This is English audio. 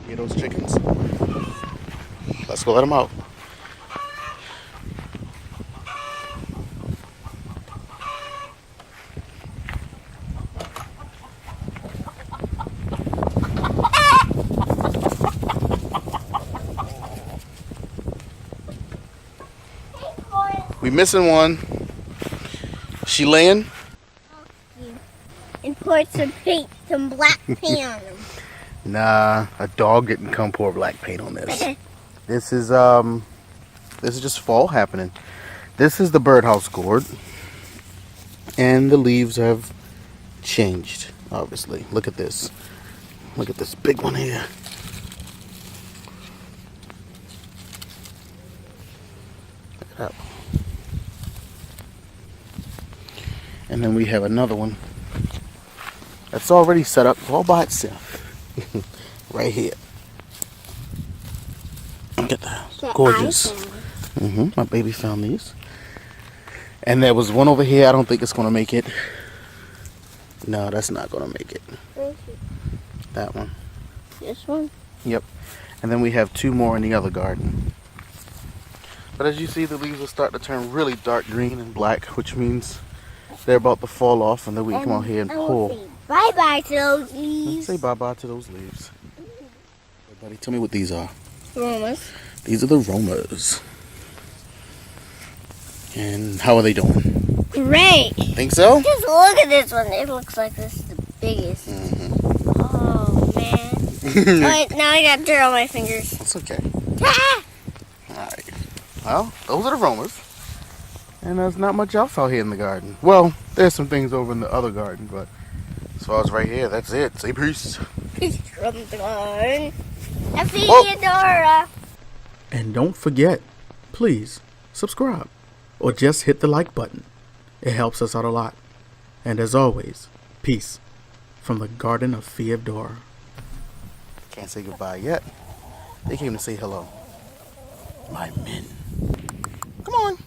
Hear those chickens? Let's go let them out. We missing one. She laying? And put some paint, some black paint on them. Nah, a dog didn't come pour black paint on this. This is just fall happening. This is the birdhouse gourd, and the leaves have changed. Obviously, look at this. Look at this big one here. Look at that. And then we have another one that's already set up all by itself. Right here. Look at that. Gorgeous. My baby found these. And there was one over here. I don't think it's going to make it. No, that's not going to make it. That one. This one? Yep. And then we have two more in the other garden. But as you see, the leaves will start to turn really dark green and black, which means they're about to fall off, and then we can come out here and pull. Bye-bye to those leaves. Say bye-bye to those leaves. Hey, buddy, tell me what these are. Romas. These are the Romas. And how are they doing? Great. Think so? Just look at this one. It looks like this is the biggest. Oh, man. Alright, now I got dirt on my fingers. That's okay. Alright. Well, those are the Romas. And there's not much else out here in the garden. Well, there's some things over in the other garden, but as far as right here, that's it. Say peace. Peace from the garden. Feodora. And don't forget, please subscribe or just hit the like button. It helps us out a lot. And as always, peace from the Garden of Feodora. Can't say goodbye yet. They came to say hello. My men. Come on.